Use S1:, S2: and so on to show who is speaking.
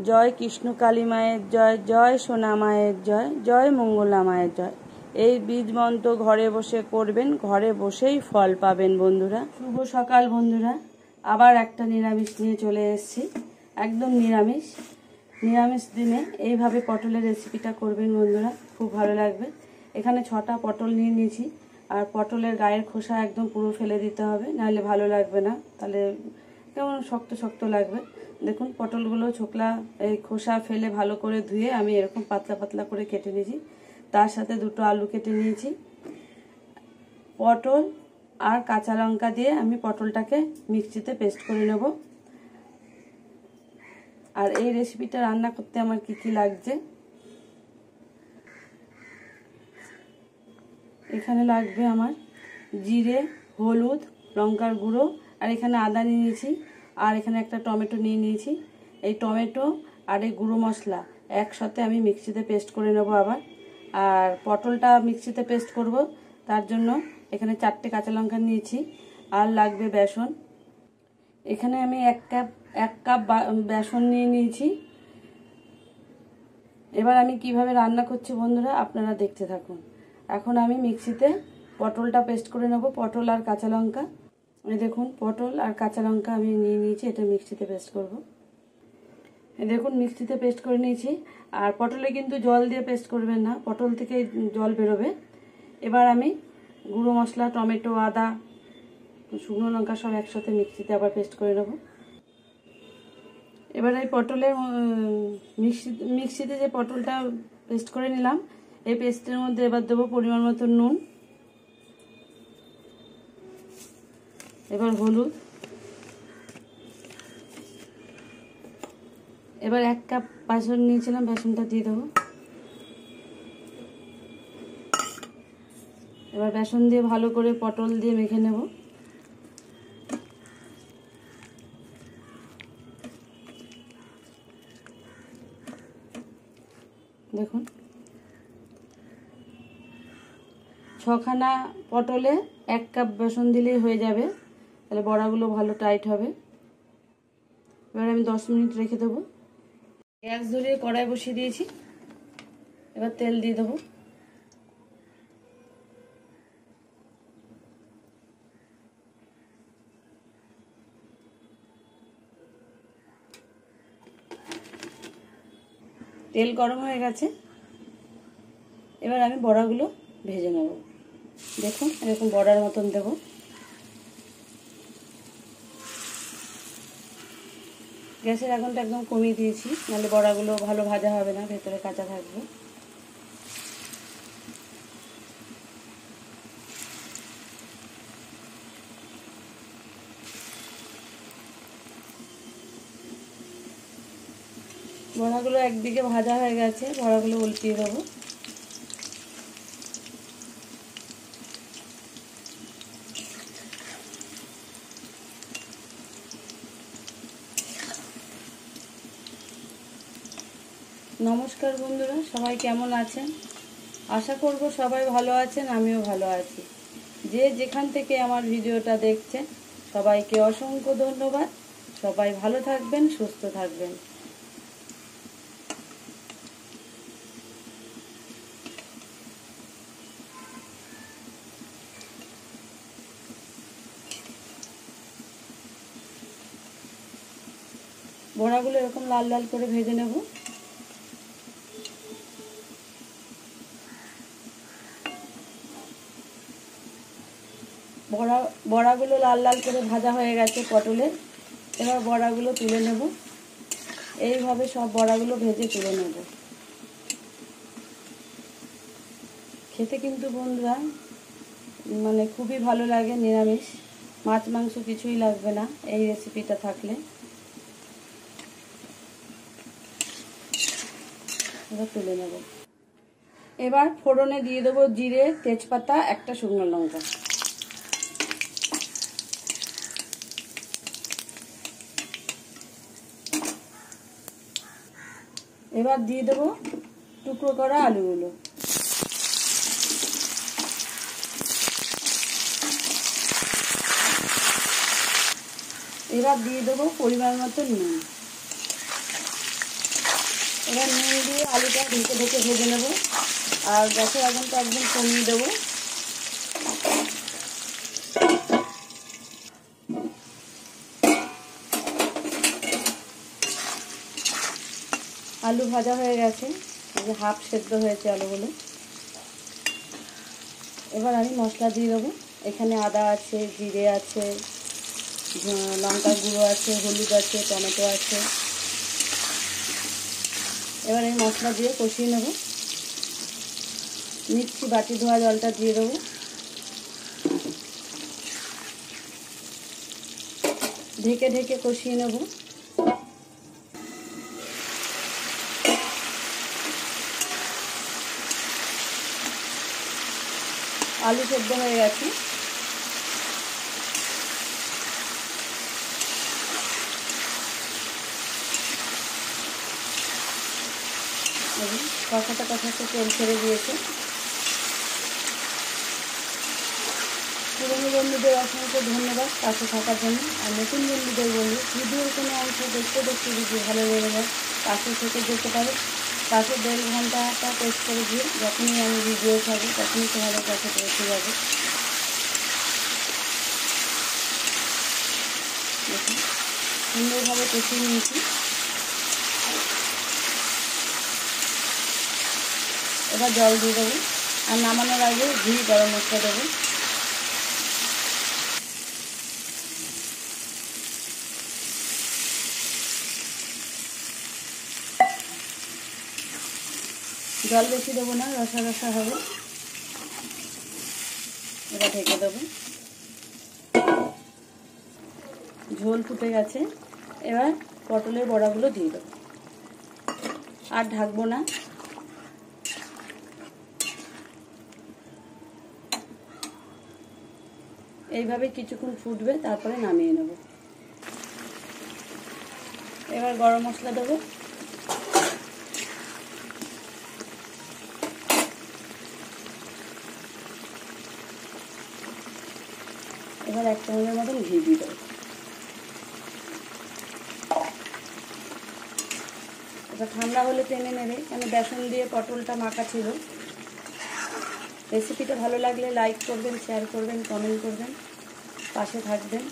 S1: জয় কৃষ্ণ কালী মায়ের জয়, জয় সোনা মায়ের জয়, জয় মঙ্গলা মায়ের জয়। এই বীজ মন্ত্র ঘরে বসে করবেন, ঘরে বসেই ফল পাবেন বন্ধুরা। শুভ সকাল বন্ধুরা, আবার একটা নিরামিষ নিয়ে চলে এসেছি। একদম নিরামিষ দিনে এইভাবে পটলের রেসিপিটা করবেন বন্ধুরা, খুব ভালো লাগবে। এখানে 6টা পটল নিয়ে নিয়েছি। আর পটলের গায়ের খোসা একদম পুরো ফেলে দিতে হবে, নাহলে ভালো লাগবে না, তাহলে কেমন শক্ত শক্ত লাগবে। দেখুন পটলগুলো এই খোসা ফেলে ভালো করে ধুয়ে আমি এরকম পাতলা পাতলা করে কেটে নিয়েছি। তার সাথে 2টো আলু কেটে নিয়েছি। পটল আর কাঁচা লঙ্কা দিয়ে আমি পটলটাকে মিক্সিতে পেস্ট করে নেব। আর এই রেসিপিটা রান্না করতে আমার কি কি লাগছে, এখানে লাগবে আমার জিরে, হলুদ, লঙ্কার গুঁড়ো, আর এখানে আদা নিয়ে নিয়েছি, আর এখানে একটা টমেটো নিয়ে নিয়েছি। এই টমেটো আর এই গুঁড়ো মশলা একসাথে আমি মিক্সিতে পেস্ট করে নেব আবার। আর পটলটা মিক্সিতে পেস্ট করব, তার জন্য এখানে 4টে কাঁচা লঙ্কা নিয়েছি। আর লাগবে বেসন। এখানে আমি এক কাপ বেসন নিয়ে নিয়েছি। এবার আমি কিভাবে রান্না করছি বন্ধুরা আপনারা দেখতে থাকুন। এখন আমি মিক্সিতে পটলটা পেস্ট করে নেব, পটল আর কাঁচা লঙ্কা। এই দেখুন পটল আর কাঁচা লঙ্কা আমি নিয়ে নিয়েছি, এটা মিক্সিতে পেস্ট করব। এই দেখুন মিক্সিতে পেস্ট করে নিয়েছি। আর পটলে কিন্তু জল দিয়ে পেস্ট করবেন না, পটল থেকে জল বেরোবে। এবার আমি গুঁড়ো মশলা, টমেটো, আদা, শুকনো লঙ্কা সব একসাথে মিক্সিতে আবার পেস্ট করে নেব। এবার এই পটলের মিক্সিতে যে পটলটা পেস্ট করে নিলাম, এই পেস্টের মধ্যে এবার দেবো পরিমাণ মতো নুন, এবার হলুদ, এবার 1 কাপ বেসন নিয়েছিলাম, বেসনটা দিয়ে দেবো। এবার বেসন দিয়ে ভালো করে পটল দিয়ে মেখে নেব। দেখুন 6খানা পটলে 1 কাপ বেসন দিলেই হয়ে যাবে, তাহলে বড়াগুলো ভালো টাইট হবে। এবার আমি 10 মিনিট রেখে দেবো। গ্যাস ধরিয়ে কড়াই বসিয়ে দিয়েছি, এবার তেল দিয়ে দেবো। তেল গরম হয়ে গেছে, এবার আমি বড়াগুলো ভেজে নেব। দেখুন এরকম বড়ার মতন দেব। গ্যাসের আগুনটা একদম কমিয়ে দিয়েছি, নাহলে বড়াগুলো ভালো ভাজা হবে না, ভেতরে কাঁচা থাকবে। বড়াগুলো একদিকে ভাজা হয়ে গেছে, বড়াগুলো উল্টিয়ে দেবো। নমস্কার বন্ধুরা, সবাই কেমন আছেন? আশা করব সবাই ভালো আছেন, আমিও ভালো আছি। যে যেখান থেকে আমার ভিডিওটা দেখছেন সবাইকে অসংখ্য ধন্যবাদ। সবাই ভালো থাকবেন, সুস্থ থাকবেন। বড়াগুলো এরকম লাল লাল করে ভেজে নেব। বড়াগুলো লাল লাল করে ভাজা হয়ে গেছে পটলের। এবার বড়াগুলো তুলে নেব। এইভাবে সব বড়াগুলো ভেজে তুলে নেব। খেতে কিন্তু বন্ধুরা খুবই ভালো লাগে, নিরামিষ, মাছ মাংস কিছুই লাগবে না এই রেসিপিটা থাকলে। এবার তুলে নেব। এবার ফোড়নে দিয়ে দেবো জিরে, তেজপাতা, একটা শুকনো লঙ্কা। এবার দিয়ে দেবো টুকরো করা আলুগুলো। এবার দিয়ে দেবো পরিমাণ মতো নুন। এবার নুন দিয়ে আলুটা ঢেকে ঢেকে ভেজে নেব, আর গ্যাসের আগুনটা একদম কমিয়ে দেবো। আলু ভাজা হয়ে গেছে, হাফ সেদ্ধ হয়েছে আলুগুলো। এবার আমি মশলা দিয়ে দেবো। এখানে আদা আছে, জিরে আছে, লঙ্কার গুঁড়ো আছে, হলুদ আছে, টমেটো আছে। এবার এই মশলা দিয়ে কষিয়ে নেব। মিক্সি বাটি ধোয়া জলটা দিয়ে দেবো। ঢেকে ঢেকে কষিয়ে নেব। আলু সেদ্ধ হয়ে গেছে। কষাতে কষাতে তেল ছেড়ে দিয়েছে। পুরনো বন্ধুদের অসংখ্য ধন্যবাদ পাশে থাকার জন্য। আর নতুন বন্ধুদের বলবো, ভিডিওর কোনো অংশ দেখতে দেখতে যদি ভালো লেগে যায় পাশে থেকে যেতে পারে। পাশে বেল ঘন্টাটা প্রেস করে দিয়ে যখনই আমি ভিডিও ছাড়বো তখনই তোমাদের কাছে পৌঁছে যাবে। দেখুন সুন্দরভাবে কষিয়ে নিয়েছি। এবার জল দিয়ে দেবো, আর নামানোর আগে ঘি গরম মশলা দেবো। জল বেশি দেবো না, রসা রসা হবে। এবার ঢেকে দেবো। ঝোল ফুটে গেছে। এবার পটলের বড়াগুলো দিয়ে দেবো, আর ঢাকবো না। এইভাবে কিছুক্ষণ ফুটবে, তারপরে নামিয়ে নেব। এবার গরম মশলা দেবো। এবার 1 চামচের মতন ঘি দিয়ে দেবো। এবার ঠান্ডা হলে টেনে নেবে, কেন বেসন দিয়ে পটলটা মাখা ছিল। রেসিপিটা ভালো লাগলে লাইক করবেন, শেয়ার করবেন, কমেন্ট করবেন, পাশে থাকবেন।